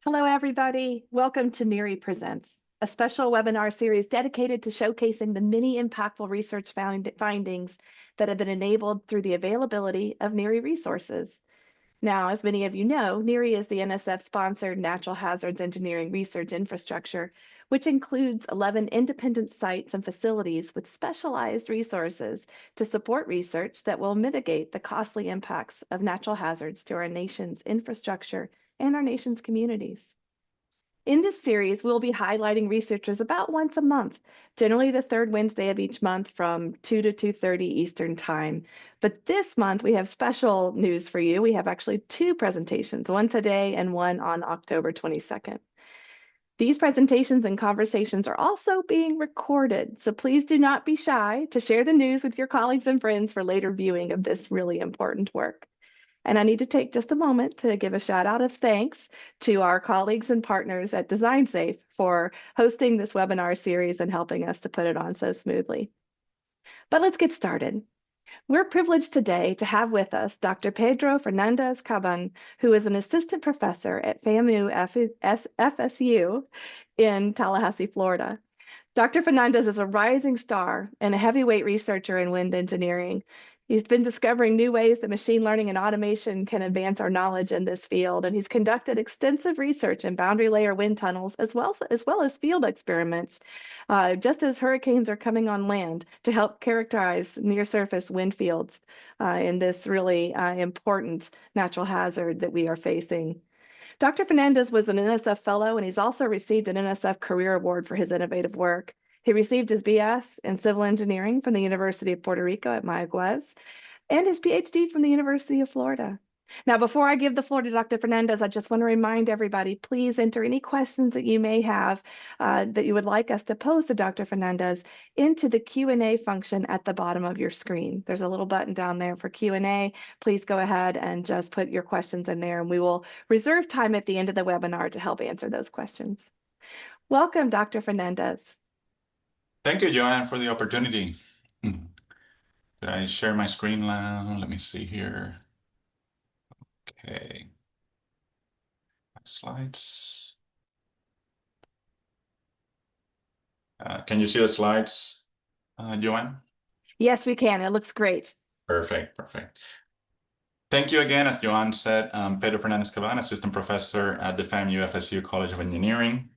Hello, everybody. Welcome to NHERI Presents, a special webinar series dedicated to showcasing the many impactful research findings that have been enabled through the availability of NHERI resources. Now, as many of you know, NHERI is the NSF-sponsored natural hazards engineering research infrastructure, which includes 11 independent sites and facilities with specialized resources to support research that will mitigate the costly impacts of natural hazards to our nation's infrastructure and our nation's communities. In this series, we'll be highlighting researchers about once a month, generally the third Wednesday of each month from 2 to 2:30 Eastern Time. But this month, we have special news for you. We have actually two presentations, one today and one on October 22nd. These presentations and conversations are also being recorded, so please do not be shy to share the news with your colleagues and friends for later viewing of this really important work. And I need to take just a moment to give a shout out of thanks to our colleagues and partners at DesignSafe for hosting this webinar series and helping us to put it on so smoothly. But let's get started. We're privileged today to have with us Dr. Pedro Fernández-Cabán, who is an assistant professor at FAMU-FSU in Tallahassee, Florida. Dr. Fernández is a rising star and a heavyweight researcher in wind engineering. He's been discovering new ways that machine learning and automation can advance our knowledge in this field, and he's conducted extensive research in boundary layer wind tunnels as well as field experiments, just as hurricanes are coming on land to help characterize near-surface wind fields in this really important natural hazard that we are facing. Dr. Fernández was an NSF Fellow, and he's also received an NSF Career Award for his innovative work. He received his BS in Civil Engineering from the University of Puerto Rico at Mayagüez and his PhD from the University of Florida. Now, before I give the floor to Dr. Fernández, I just want to remind everybody, please enter any questions that you may have that you would like us to pose to Dr. Fernández into the Q&A function at the bottom of your screen. There's a little button down there for Q&A. Please go ahead and just put your questions in there, and we will reserve time at the end of the webinar to help answer those questions. Welcome, Dr. Fernández. Thank you, Joanne, for the opportunity. Did I share my screen now? Let me see here. Okay. Slides. Can you see the slides, Joanne? Yes, we can. It looks great. Perfect, perfect. Thank you again. As Joanne said, I'm Pedro Fernández-Cabán, assistant professor at the FAMU-FSU College of Engineering.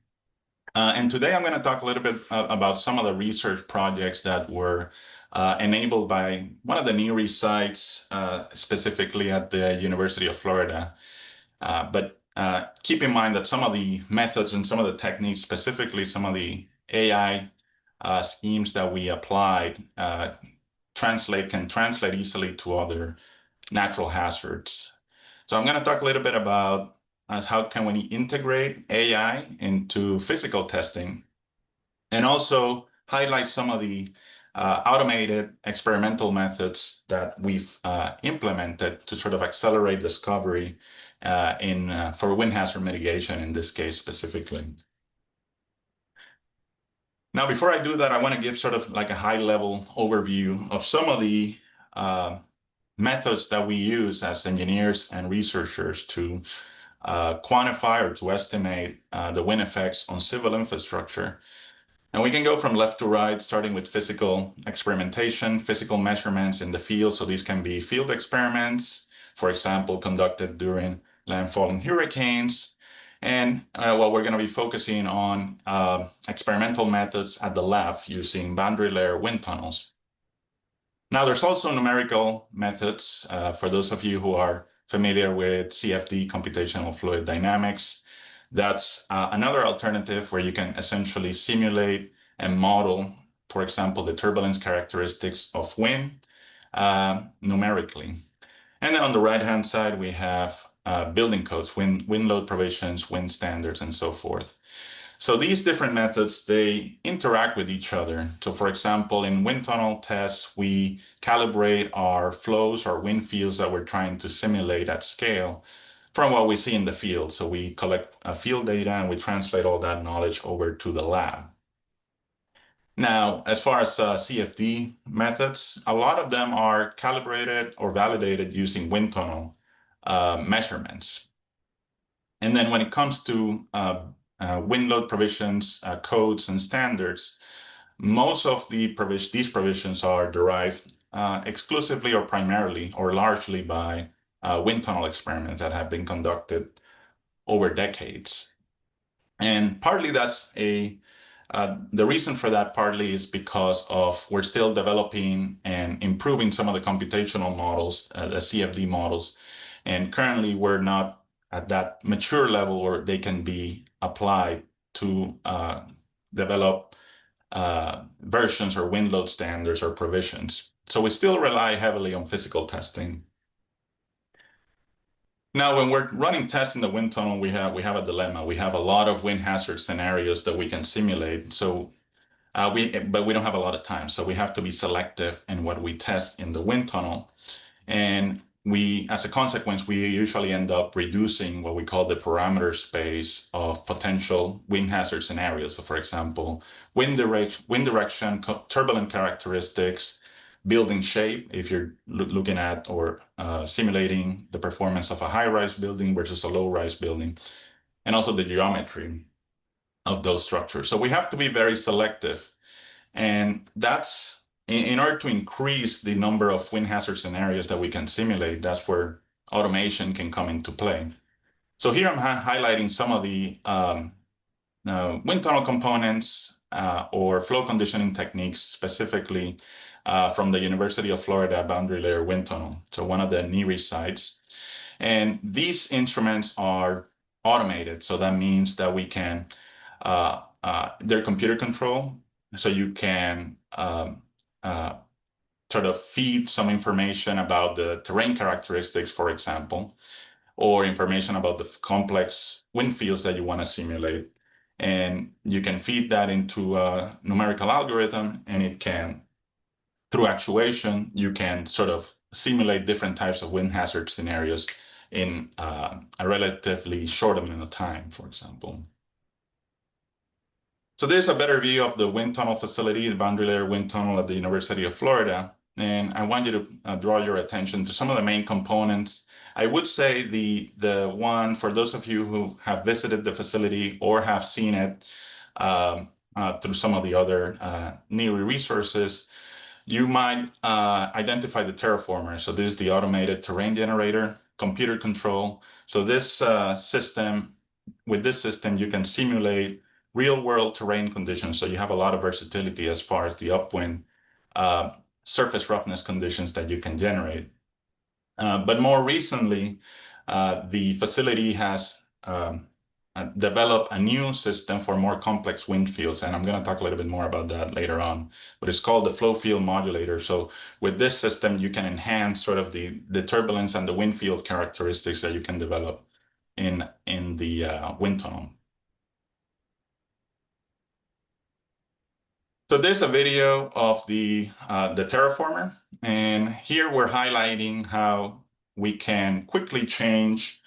And today I'm going to talk a little bit about some of the research projects that were enabled by one of the NHERI sites, specifically at the University of Florida. But keep in mind that some of the methods and some of the techniques, specifically some of the AI schemes that we applied, can translate easily to other natural hazards. So I'm going to talk a little bit about how can we integrate AI into physical testing, and also highlight some of the automated experimental methods that we've implemented to sort of accelerate discovery for wind hazard mitigation in this case specifically. Now, before I do that, I want to give sort of like a high-level overview of some of the methods that we use as engineers and researchers to quantify or to estimate the wind effects on civil infrastructure. And we can go from left to right, starting with physical experimentation, physical measurements in the field. So these can be field experiments, for example, conducted during landfalling hurricanes. And we're going to be focusing on experimental methods at the lab using boundary layer wind tunnels. Now, there's also numerical methods for those of you who are familiar with CFD, computational fluid dynamics. That's another alternative where you can essentially simulate and model, for example, the turbulence characteristics of wind numerically. And then on the right-hand side, we have building codes, wind load provisions, wind standards, and so forth. So these different methods, they interact with each other. So for example, in wind tunnel tests, we calibrate our flows, our wind fields that we're trying to simulate at scale from what we see in the field. So we collect field data and we translate all that knowledge over to the lab. Now, as far as CFD methods, a lot of them are calibrated or validated using wind tunnel measurements. And then when it comes to wind load provisions, codes, and standards, most of these provisions are derived exclusively or primarily or largely by wind tunnel experiments that have been conducted over decades. And partly that's the reason for that partly is because of we're still developing and improving some of the computational models, the CFD models. And currently we're not at that mature level where they can be applied to develop versions or wind load standards or provisions. So we still rely heavily on physical testing. Now, when we're running tests in the wind tunnel, we have a dilemma. We have a lot of wind hazard scenarios that we can simulate. So but we don't have a lot of time. So we have to be selective in what we test in the wind tunnel. And as a consequence, we usually end up reducing what we call the parameter space of potential wind hazard scenarios. So for example, wind direction, turbulent characteristics, building shape, if you're looking at or simulating the performance of a high-rise building versus a low-rise building, and also the geometry of those structures. So we have to be very selective. And that's in order to increase the number of wind hazard scenarios that we can simulate, that's where automation can come into play. So here I'm highlighting some of the wind tunnel components or flow conditioning techniques, specifically from the University of Florida Boundary Layer Wind Tunnel, so one of the NHERI sites. And these instruments are automated, so that means that we can, they're computer controlled, so you can sort of feed some information about the terrain characteristics, for example, or information about the complex wind fields that you want to simulate. And you can feed that into a numerical algorithm, and it can, through actuation, you can sort of simulate different types of wind hazard scenarios in a relatively short amount of time, for example. So there's a better view of the wind tunnel facility, the Boundary Layer Wind Tunnel at the University of Florida. And I want you to draw your attention to some of the main components. I would say the one, for those of you who have visited the facility or have seen it through some of the other NHERI resources, you might identify the terraformer. So this is the automated terrain generator, computer control. So this with this system, you can simulate real-world terrain conditions. So you have a lot of versatility as far as the upwind surface roughness conditions that you can generate. But more recently, the facility has developed a new system for more complex wind fields. And I'm going to talk a little bit more about that later on. But it's called the flow field modulator. So with this system, you can enhance sort of the turbulence and the wind field characteristics that you can develop in the wind tunnel. So there's a video of the terraformer, and here we're highlighting how we can quickly change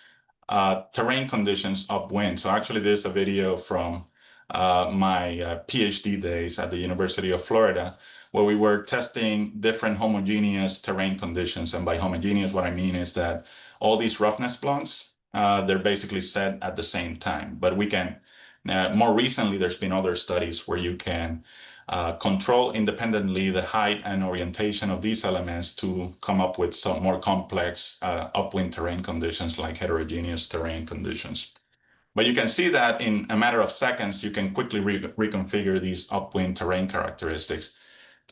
terrain conditions upwind. So actually there's a video from my PhD days at the University of Florida, where we were testing different homogeneous terrain conditions. And by homogeneous, what I mean is that all these roughness blocks, they're basically set at the same time. But we can, more recently, there's been other studies where you can control independently the height and orientation of these elements to come up with some more complex upwind terrain conditions like heterogeneous terrain conditions. But you can see that in a matter of seconds, you can quickly reconfigure these upwind terrain characteristics.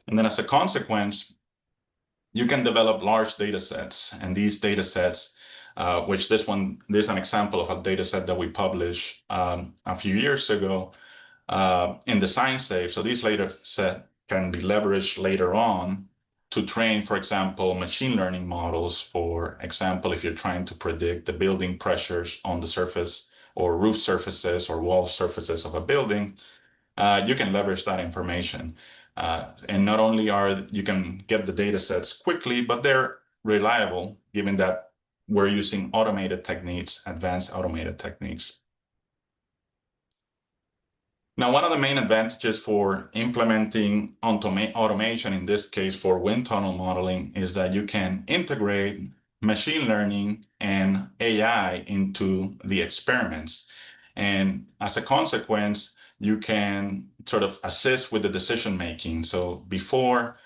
And then as a consequence, you can develop large data sets. And these data sets, which there's an example of a data set that we published a few years ago, in the ScienceSafe. So these data set can be leveraged later on to train, for example, machine learning models. For example, if you're trying to predict the building pressures on the surface or roof surfaces or wall surfaces of a building, you can leverage that information. And not only you can get the data sets quickly, but they're reliable, given that we're using automated techniques, advanced automated techniques. Now, one of the main advantages for implementing automation, in this case for wind tunnel modeling, is that you can integrate machine learning and AI into the experiments. And as a consequence, you can sort of assist with the decision making. So before,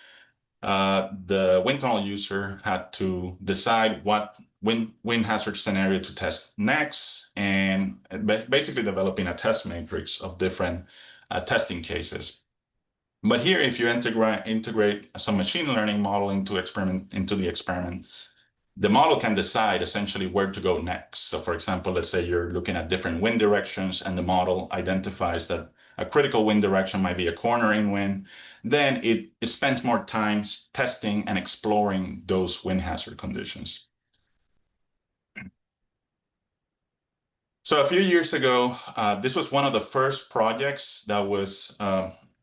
the wind tunnel user had to decide what wind hazard scenario to test next, and basically developing a test matrix of different testing cases. But here, if you integrate some machine learning model into the experiment, the model can decide essentially where to go next. So for example, let's say you're looking at different wind directions and the model identifies that a critical wind direction might be a cornering wind, then it spends more time testing and exploring those wind hazard conditions. So a few years ago, this was one of the first projects that was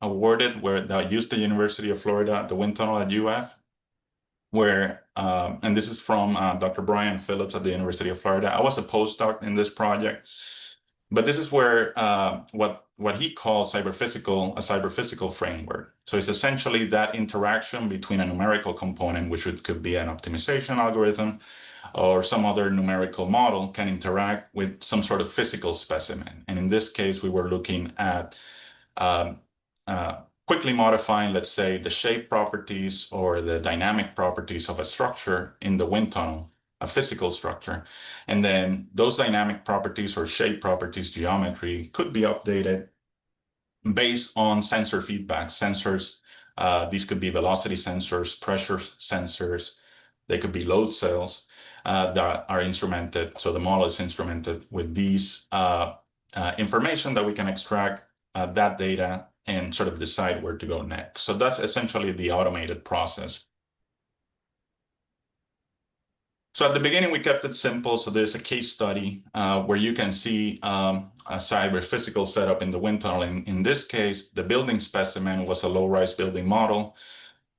awarded that used the University of Florida, the wind tunnel at UF, where, and this is from Dr. Brian Phillips at the University of Florida. I was a postdoc in this project, but this is where what he calls a cyber-physical framework. So it's essentially that interaction between a numerical component, which could be an optimization algorithm, or some other numerical model can interact with some sort of physical specimen. And in this case, we were looking at quickly modifying, let's say, the shape properties or the dynamic properties of a structure in the wind tunnel, a physical structure. And then those dynamic properties or shape properties, geometry, could be updated based on sensor feedback. Sensors, these could be velocity sensors, pressure sensors, they could be load cells that are instrumented. So the model is instrumented with these information that we can extract that data and sort of decide where to go next. So that's essentially the automated process. So at the beginning, we kept it simple. So there's a case study where you can see a cyber-physical setup in the wind tunnel. In this case, the building specimen was a low-rise building model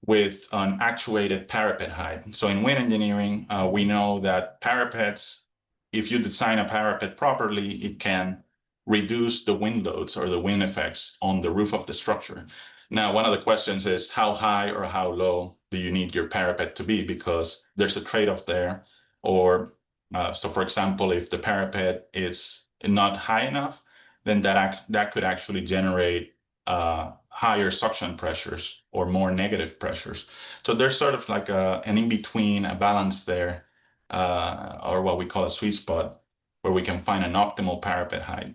with an actuated parapet height. So in wind engineering, we know that parapets, if you design a parapet properly, it can reduce the wind loads or the wind effects on the roof of the structure. Now, one of the questions is how high or how low do you need your parapet to be? Because there's a trade-off there. Or so for example, if the parapet is not high enough, then that could actually generate higher suction pressures or more negative pressures. So there's sort of like an in-between, a balance there, or what we call a sweet spot, where we can find an optimal parapet height.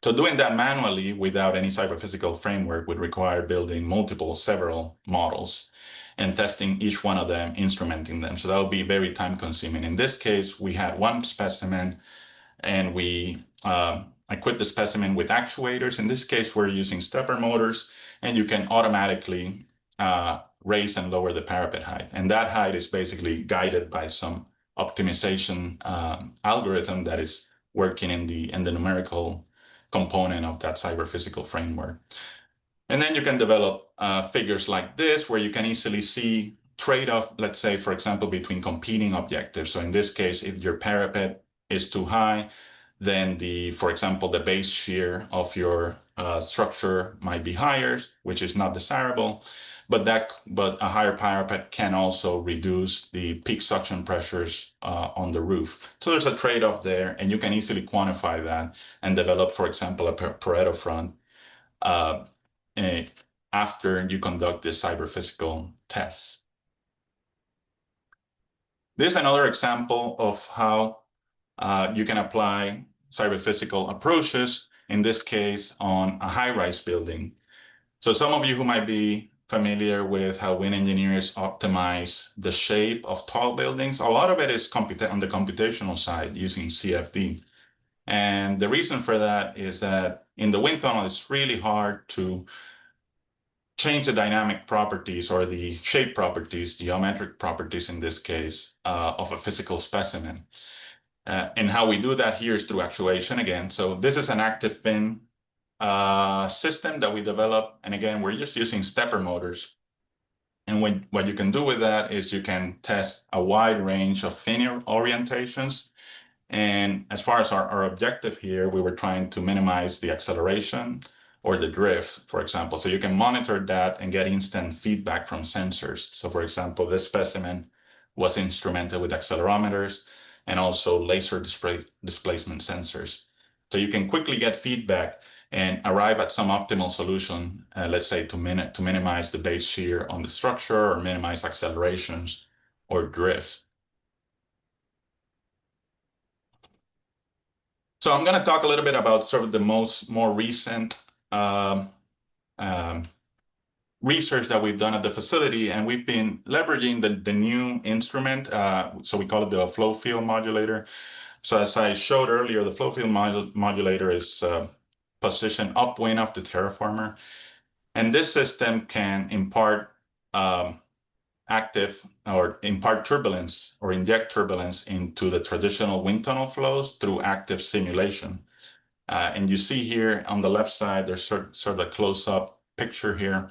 So doing that manually without any cyber-physical framework would require building several models and testing each one of them, instrumenting them. So that would be very time-consuming. In this case, we had one specimen and we equipped the specimen with actuators. In this case, we're using stepper motors, and you can automatically raise and lower the parapet height. And that height is basically guided by some optimization algorithm that is working in the numerical component of that cyber-physical framework. And then you can develop figures like this, where you can easily see trade-off, let's say, for example, between competing objectives. So in this case, if your parapet is too high, then for example, the base shear of your structure might be higher, which is not desirable. But a higher parapet can also reduce the peak suction pressures on the roof. So there's a trade-off there, and you can easily quantify that and develop, for example, a Pareto front after you conduct this cyber-physical tests. This is another example of how you can apply cyber-physical approaches, in this case on a high-rise building. So some of you who might be familiar with how wind engineers optimize the shape of tall buildings, a lot of it is on the computational side using CFD. And the reason for that is that in the wind tunnel, it's really hard to change the dynamic properties or the shape properties, geometric properties in this case, of a physical specimen. And how we do that here is through actuation again. So this is an active fin system that we develop. And again, we're just using stepper motors. And what you can do with that is you can test a wide range of fin orientations. And as far as our objective here, we were trying to minimize the acceleration or the drift, for example. So you can monitor that and get instant feedback from sensors. So for example, this specimen was instrumented with accelerometers and also laser displacement sensors. So you can quickly get feedback and arrive at some optimal solution, let's say to minimize the base shear on the structure or minimize accelerations or drift. So I'm going to talk a little bit about sort of the more recent research that we've done at the facility, and we've been leveraging the new instrument. So we call it the flow field modulator. So as I showed earlier, the flow field modulator is positioned upwind of the terraformer. And this system can impart active or impart turbulence or inject turbulence into the traditional wind tunnel flows through active simulation. And you see here on the left side, there's sort of a close-up picture here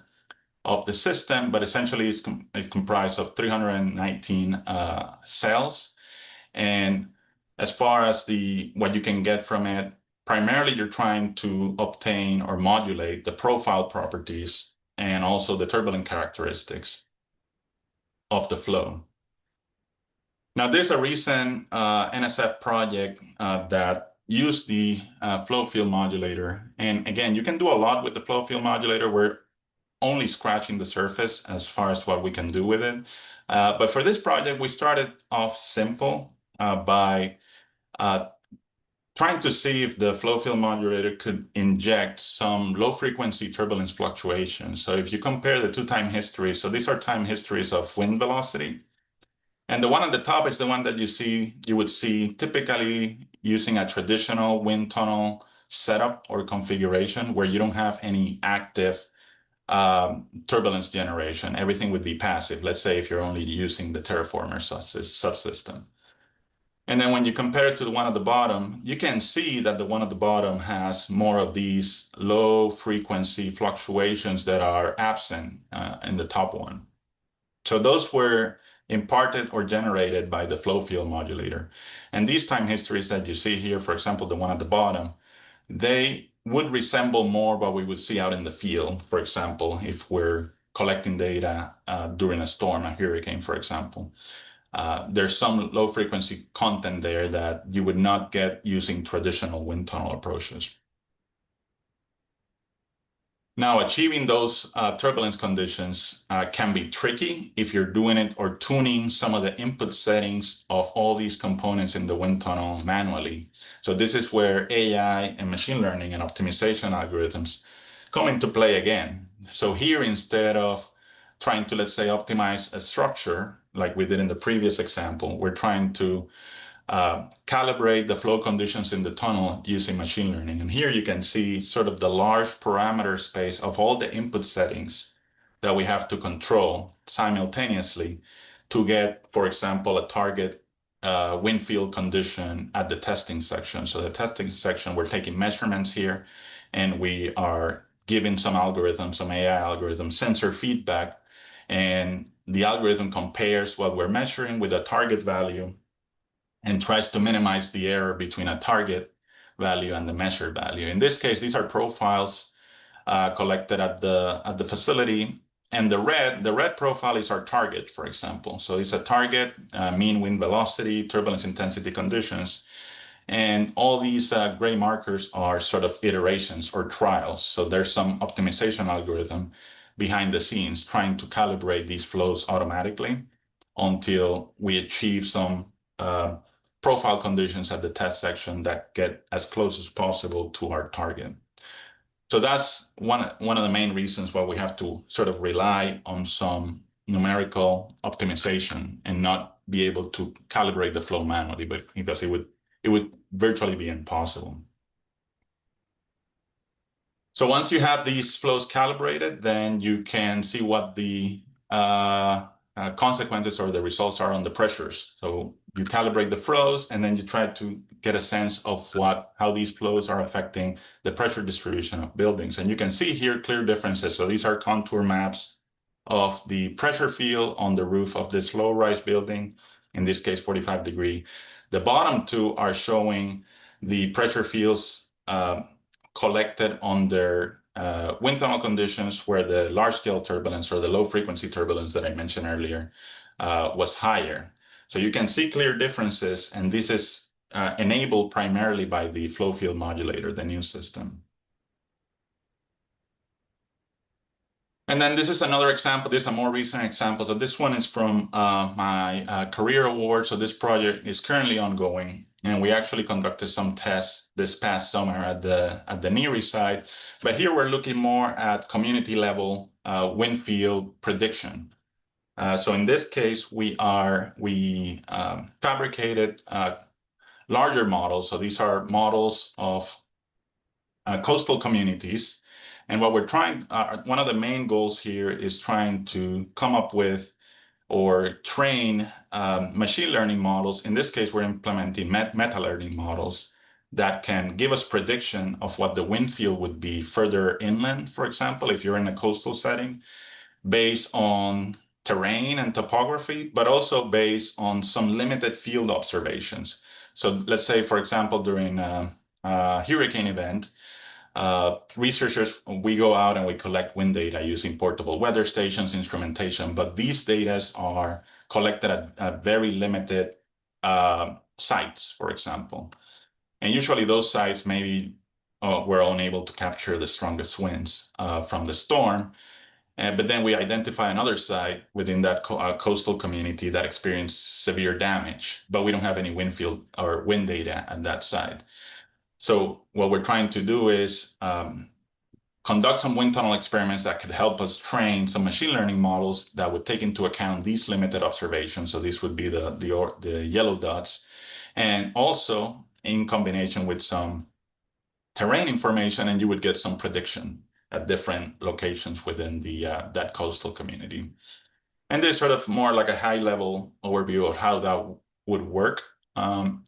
of the system, but essentially it's comprised of 319 cells. And as far as what you can get from it, primarily you're trying to obtain or modulate the profile properties and also the turbulent characteristics of the flow. Now, there's a recent NSF project that used the flow field modulator. And again, you can do a lot with the flow field modulator. We're only scratching the surface as far as what we can do with it. But for this project, we started off simple by trying to see if the flow field modulator could inject some low frequency turbulence fluctuations. So if you compare the two time histories, so these are time histories of wind velocity. And the one at the top is the one that you would see typically using a traditional wind tunnel setup or configuration where you don't have any active turbulence generation. Everything would be passive. Let's say if you're only using the terraformer subsystem. And then when you compare it to the one at the bottom, you can see that the one at the bottom has more of these low frequency fluctuations that are absent in the top one. So those were imparted or generated by the flow field modulator. And these time histories that you see here, for example, the one at the bottom, they would resemble more what we would see out in the field, for example, if we're collecting data during a storm, a hurricane, for example. There's some low frequency content there that you would not get using traditional wind tunnel approaches. Now, achieving those turbulence conditions can be tricky if you're doing it or tuning some of the input settings of all these components in the wind tunnel manually. So this is where AI and machine learning and optimization algorithms come into play again. So here, instead of trying to, let's say, optimize a structure like we did in the previous example, we're trying to calibrate the flow conditions in the tunnel using machine learning. And here you can see sort of the large parameter space of all the input settings that we have to control simultaneously to get, for example, a target wind field condition at the testing section. So the testing section, we're taking measurements here, and we are giving some algorithms, some AI algorithm sensor feedback, and the algorithm compares what we're measuring with a target value and tries to minimize the error between a target value and the measured value. In this case, these are profiles collected at the facility, and the red profile is our target, for example. So it's a target, mean wind velocity, turbulence intensity conditions, and all these gray markers are sort of iterations or trials. So there's some optimization algorithm behind the scenes trying to calibrate these flows automatically until we achieve some profile conditions at the test section that get as close as possible to our target. So that's one of the main reasons why we have to sort of rely on some numerical optimization and not be able to calibrate the flow manually, but because it would virtually be impossible. So once you have these flows calibrated, then you can see what the consequences or the results are on the pressures. So you calibrate the flows, and then you try to get a sense of how these flows are affecting the pressure distribution of buildings. And you can see here clear differences. So these are contour maps of the pressure field on the roof of this low-rise building, in this case, 45 degree. The bottom two are showing the pressure fields collected under wind tunnel conditions where the large-scale turbulence or the low-frequency turbulence that I mentioned earlier was higher. So you can see clear differences, and this is enabled primarily by the flow field modulator, the new system. And then this is another example. This is a more recent example. So this one is from my career award. So this project is currently ongoing, and we actually conducted some tests this past summer at the NHERI site. But here we're looking more at community level wind field prediction. So in this case, we fabricated larger models. So these are models of coastal communities. And what we're trying, one of the main goals here is trying to come up with or train machine learning models. In this case, we're implementing meta learning models that can give us prediction of what the wind field would be further inland, for example, if you're in a coastal setting, based on terrain and topography, but also based on some limited field observations. So let's say, for example, during a hurricane event, researchers, we go out and we collect wind data using portable weather stations, instrumentation, but these data are collected at very limited sites, for example. And usually those sites maybe were unable to capture the strongest winds from the storm. But then we identify another site within that coastal community that experienced severe damage, but we don't have any wind field or wind data at that site. So what we're trying to do is conduct some wind tunnel experiments that could help us train some machine learning models that would take into account these limited observations. So these would be the yellow dots, and also in combination with some terrain information, and you would get some prediction at different locations within that coastal community. And there's sort of more like a high-level overview of how that would work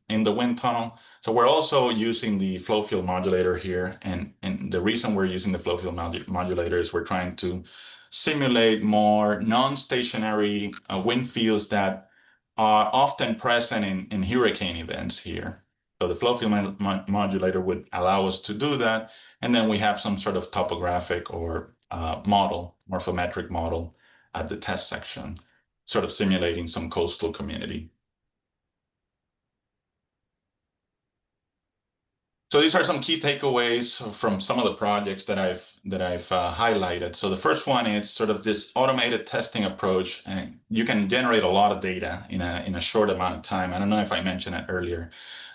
in the wind tunnel. So we're also using the flow field modulator here. And the reason we're using the flow field modulator is we're trying to simulate more non-stationary wind fields that are often present in hurricane events here. So the flow field modulator would allow us to do that. And then we have some sort of topographic or morphometric model at the test section, sort of simulating some coastal community. So these are some key takeaways from some of the projects that I've highlighted. So the first one is sort of this automated testing approach, and you can generate a lot of data in a short amount of time. I don't know if I mentioned it earlier,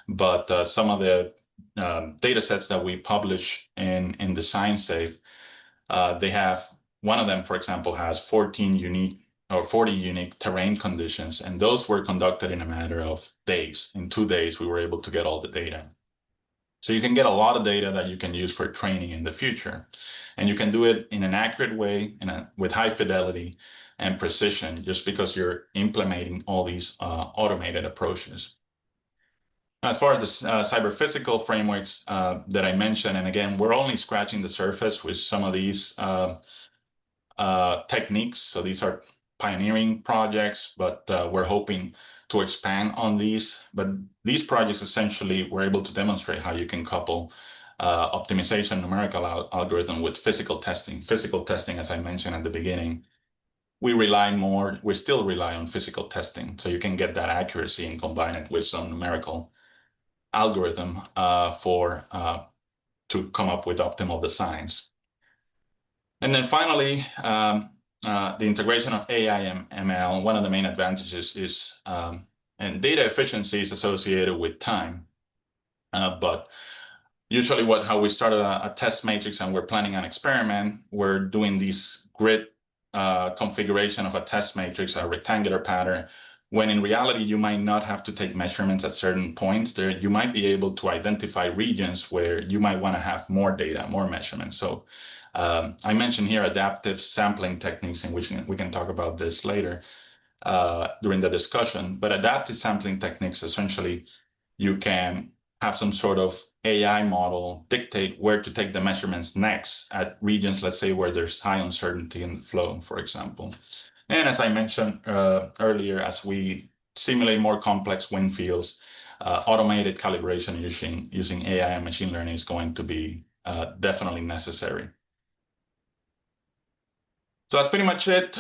but some of the data sets that we publish in the ScienceSafe, they have, one of them, for example, has 40 unique terrain conditions, and those were conducted in a matter of days. In 2 days, we were able to get all the data. So you can get a lot of data that you can use for training in the future. And you can do it in an accurate way, with high fidelity and precision, just because you're implementing all these automated approaches. As far as the cyber-physical frameworks that I mentioned, and again, we're only scratching the surface with some of these techniques. So these are pioneering projects, but we're hoping to expand on these. But these projects essentially were able to demonstrate how you can couple optimization numerical algorithm with physical testing. Physical testing, as I mentioned at the beginning, we still rely on physical testing. So you can get that accuracy and combine it with some numerical algorithm to come up with optimal designs. And then finally, the integration of AI and ML, one of the main advantages is, and data efficiency is associated with time. But usually how we started a test matrix and we're planning an experiment, we're doing these grid configuration of a test matrix, a rectangular pattern, when in reality, you might not have to take measurements at certain points. There, you might be able to identify regions where you might want to have more data, more measurements. So I mentioned here adaptive sampling techniques, in which we can talk about this later during the discussion. But adaptive sampling techniques, essentially, you can have some sort of AI model dictate where to take the measurements next at regions, let's say, where there's high uncertainty in the flow, for example. And as I mentioned earlier, as we simulate more complex wind fields, automated calibration using AI and machine learning is going to be definitely necessary. So that's pretty much it.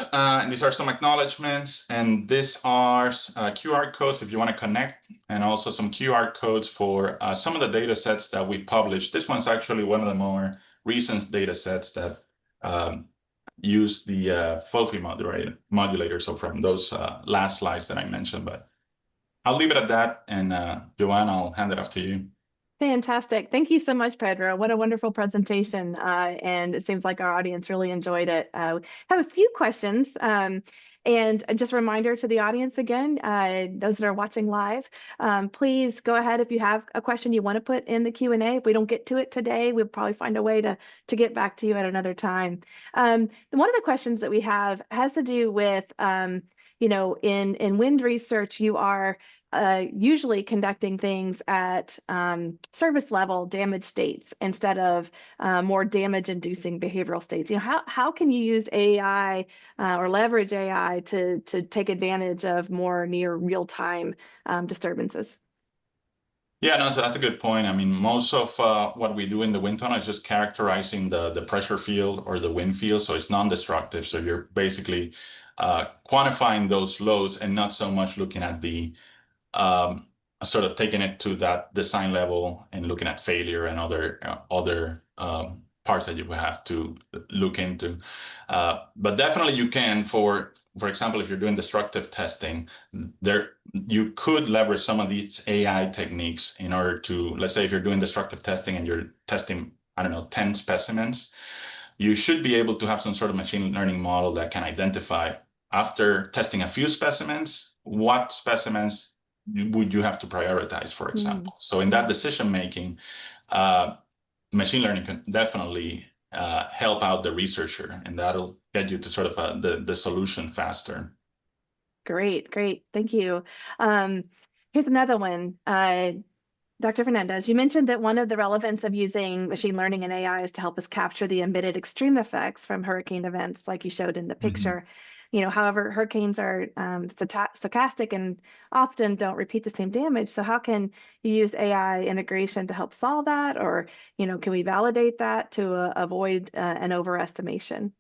These are some acknowledgements, and these are QR codes if you want to connect, and also some QR codes for some of the data sets that we published. This one's actually one of the more recent data sets that use the FOFI modulator. So from those last slides that I mentioned, but I'll leave it at that. And Joanne, I'll hand it off to you. Fantastic. Thank you so much, Pedro. What a wonderful presentation. And it seems like our audience really enjoyed it. I have a few questions. And just a reminder to the audience again, those that are watching live, please go ahead if you have a question you want to put in the Q&A. If we don't get to it today, we'll probably find a way to get back to you at another time. One of the questions that we have has to do with, in wind research, you are usually conducting things at service level damage states instead of more damage inducing behavioral states. How can you use AI or leverage AI to take advantage of more near real time disturbances? Yeah, no, so that's a good point. I mean, most of what we do in the wind tunnel is just characterizing the pressure field or the wind field, so it's non-destructive. So you're basically quantifying those loads and not so much looking at the um, sort of taking it to that design level and looking at failure and other parts that you have to look into. But definitely you can, for example, if you're doing destructive testing, there you could leverage some of these AI techniques in order to, let's say if you're doing destructive testing and you're testing, I don't know, 10 specimens, you should be able to have some sort of machine learning model that can identify after testing a few specimens, what specimens would you have to prioritize, for example. So in that decision making, machine learning can definitely help out the researcher, and that'll get you to sort of the solution faster. Great, great. Thank you. Here's another one. Dr. Fernandez, you mentioned that one of the relevance of using machine learning and AI is to help us capture the emitted extreme effects from hurricane events, like you showed in the picture. However, hurricanes are stochastic and often don't repeat the same damage. So how can you use AI integration to help solve that? Or, can we validate that to avoid an overestimation?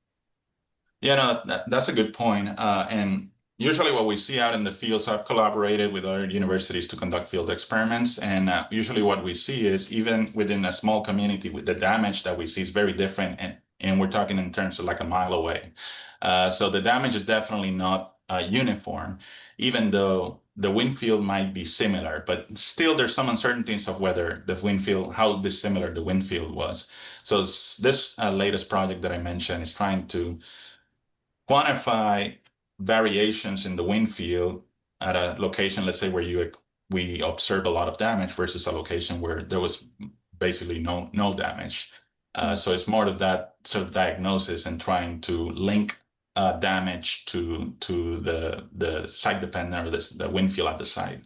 Yeah, no, that's a good point. And usually what we see out in the field, so I've collaborated with other universities to conduct field experiments. And usually what we see is even within a small community, with the damage that we see is very different. And we're talking in terms of like a mile away. So the damage is definitely not uniform, even though the wind field might be similar, but still there's some uncertainties of whether the wind field, how dissimilar the wind field was. So this latest project that I mentioned is trying to quantify variations in the wind field at a location, let's say where we observed a lot of damage versus a location where there was basically no damage. So it's more of that sort of diagnosis and trying to link damage to the site dependent or the wind field at the site.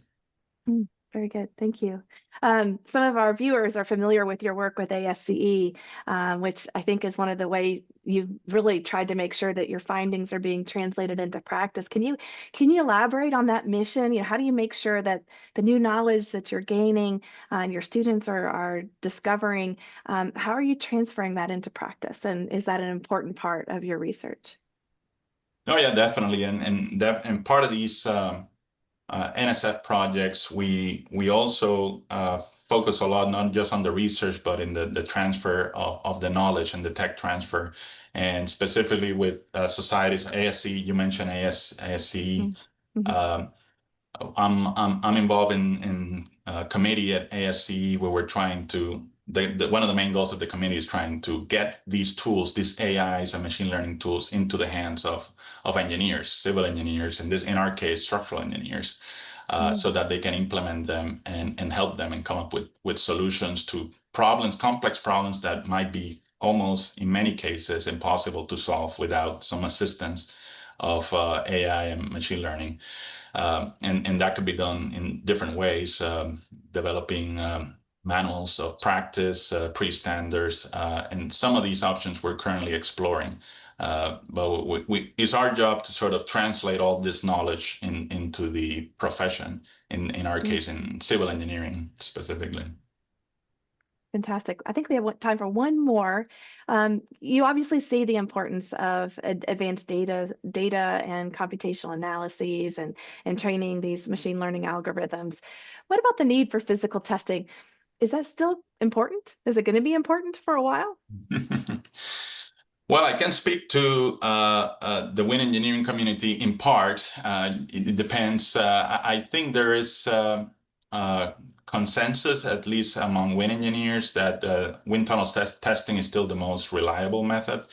Very good. Thank you. Some of our viewers are familiar with your work with ASCE, which I think is one of the ways you've really tried to make sure that your findings are being translated into practice. Can you elaborate on that mission? How do you make sure that the new knowledge that you're gaining and your students are discovering, how are you transferring that into practice? And is that an important part of your research? Oh yeah, definitely. And part of these NSF projects, we also focus a lot not just on the research, but in the transfer of the knowledge and the tech transfer, and specifically with societies. ASC, you mentioned ASCE. I'm involved in a committee at ASCE where we're trying to. One of the main goals of the committee is trying to get these tools, these AIs and machine learning tools, into the hands of engineers, civil engineers, and in our case, structural engineers, so that they can implement them and help them and come up with solutions to problems, complex problems that might be almost, in many cases, impossible to solve without some assistance of AI and machine learning. And that could be done in different ways, developing manuals of practice, pre-standards, and some of these options we're currently exploring. But it's our job to sort of translate all this knowledge into the profession, in our case, in civil engineering specifically. Fantastic. I think we have time for one more. You obviously see the importance of advanced data and computational analyses and training these machine learning algorithms. What about the need for physical testing? Is that still important? Is it going to be important for a while? Well, I can speak to the wind engineering community in part. It depends. I think there is consensus, at least among wind engineers, that wind tunnel testing is still the most reliable method.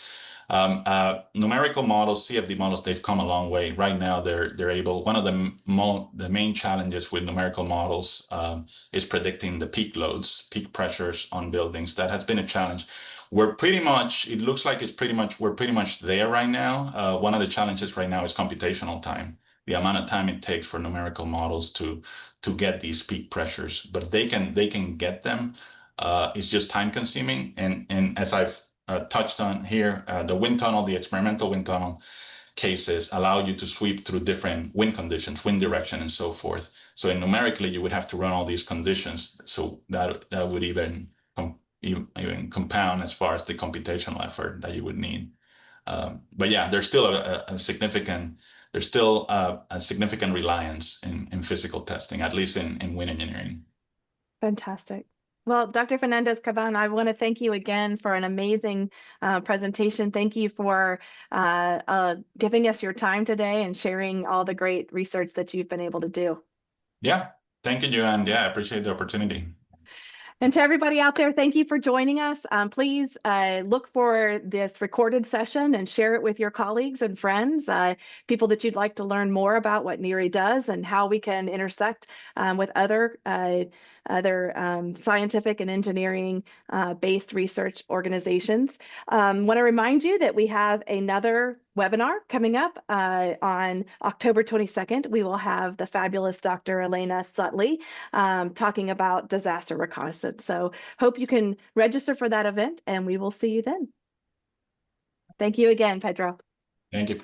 Numerical models, CFD models, they've come a long way. Right now, they're able. One of the main challenges with numerical models is predicting the peak loads, peak pressures on buildings. That has been a challenge. We're pretty much. It looks like we're pretty much there right now. One of the challenges right now is computational time. The amount of time it takes for numerical models to get these peak pressures, but they can get them. It's just time consuming, and as I've touched on here, the wind tunnel, the experimental wind tunnel cases allow you to sweep through different wind conditions, wind direction, and so forth. So numerically, you would have to run all these conditions. So that would even compound as far as the computational effort that you would need. But yeah, there's still a significant reliance in physical testing, at least in wind engineering. Fantastic. Well, Dr. Fernández-Cabán, I want to thank you again for an amazing presentation. Thank you for giving us your time today and sharing all the great research that you've been able to do. Yeah, thank you, Joanne. Yeah, I appreciate the opportunity. And to everybody out there, thank you for joining us. Please look for this recorded session and share it with your colleagues and friends, people that you'd like to learn more about what NHERI does and how we can intersect with other scientific and engineering based research organizations. Want to remind you that we have another webinar coming up on October 22nd. We will have the fabulous Dr. Elena Sutley talking about disaster reconnaissance. So hope you can register for that event, and we will see you then. Thank you again, Pedro. Thank you.